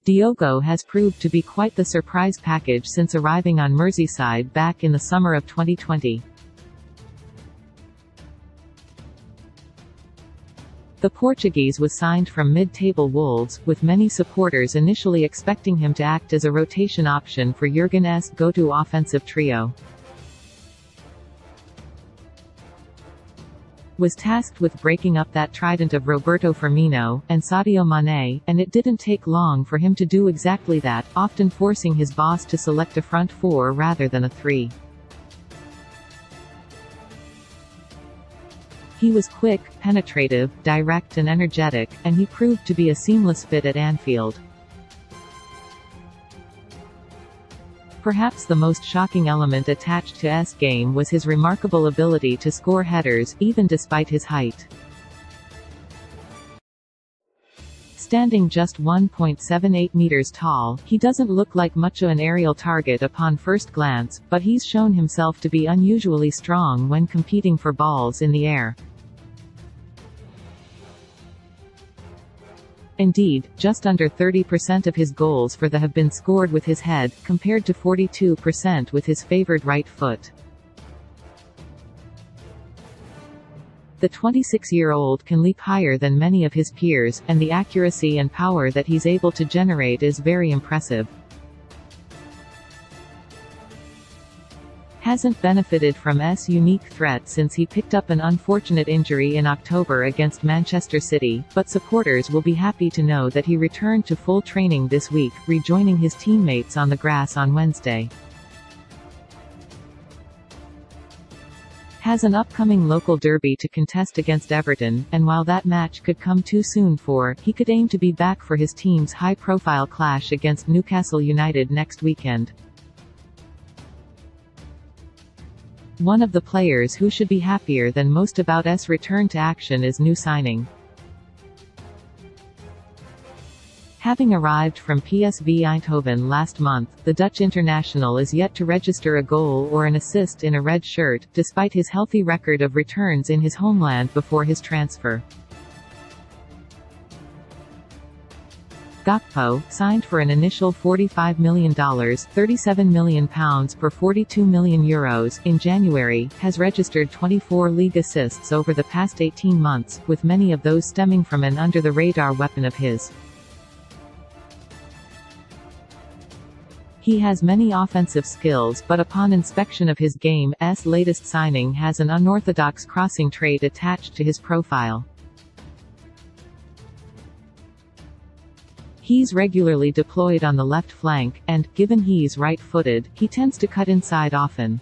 Diogo has proved to be quite the surprise package since arriving on Merseyside back in the summer of 2020. The Portuguese was signed from mid-table Wolves, with many supporters initially expecting him to act as a rotation option for Jurgen's go-to offensive trio. Was tasked with breaking up that trident of Roberto Firmino and Sadio Mane, and it didn't take long for him to do exactly that, often forcing his boss to select a front four rather than a three. He was quick, penetrative, direct and energetic, and he proved to be a seamless fit at Anfield. Perhaps the most shocking element attached to S' game was his remarkable ability to score headers, even despite his height. Standing just 1.78 meters tall, he doesn't look like much of an aerial target upon first glance, but he's shown himself to be unusually strong when competing for balls in the air. Indeed, just under 30% of his goals for the have been scored with his head, compared to 42% with his favored right foot. The 26-year-old can leap higher than many of his peers, and the accuracy and power that he's able to generate is very impressive. Hasn't benefited from S' unique threat since he picked up an unfortunate injury in October against Manchester City, but supporters will be happy to know that he returned to full training this week, rejoining his teammates on the grass on Wednesday. Has an upcoming local derby to contest against Everton, and while that match could come too soon he could aim to be back for his team's high-profile clash against Newcastle United next weekend. One of the players who should be happier than most about S' return to action is new signing. Having arrived from PSV Eindhoven last month, the Dutch international is yet to register a goal or an assist in a red shirt, despite his healthy record of returns in his homeland before his transfer. Gakpo, signed for an initial $45 million £37 million per €42 million in January, has registered 24 league assists over the past 18 months, with many of those stemming from an under-the-radar weapon of his. He has many offensive skills, but upon inspection of his game, S' latest signing has an unorthodox crossing trait attached to his profile. He's regularly deployed on the left flank, and, given he's right-footed, he tends to cut inside often.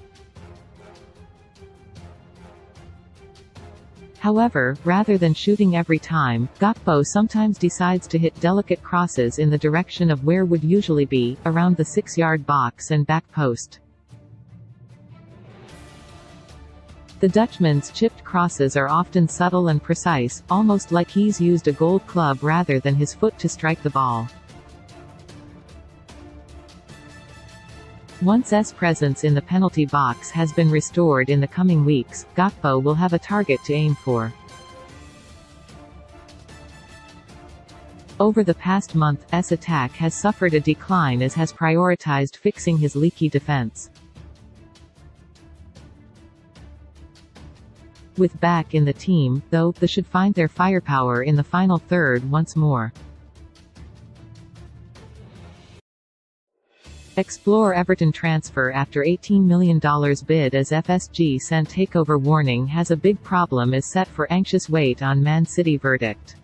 However, rather than shooting every time, Gakpo sometimes decides to hit delicate crosses in the direction of where would usually be, around the 6-yard box and back post. The Dutchman's chipped crosses are often subtle and precise, almost like he's used a gold club rather than his foot to strike the ball. Once S' presence in the penalty box has been restored in the coming weeks, Gakpo will have a target to aim for. Over the past month, S' attack has suffered a decline as has prioritized fixing his leaky defense. With back in the team, though, they should find their firepower in the final third once more. Explore Everton transfer after $18 million bid as FSG sent takeover warning has a big problem is set for anxious wait on Man City verdict.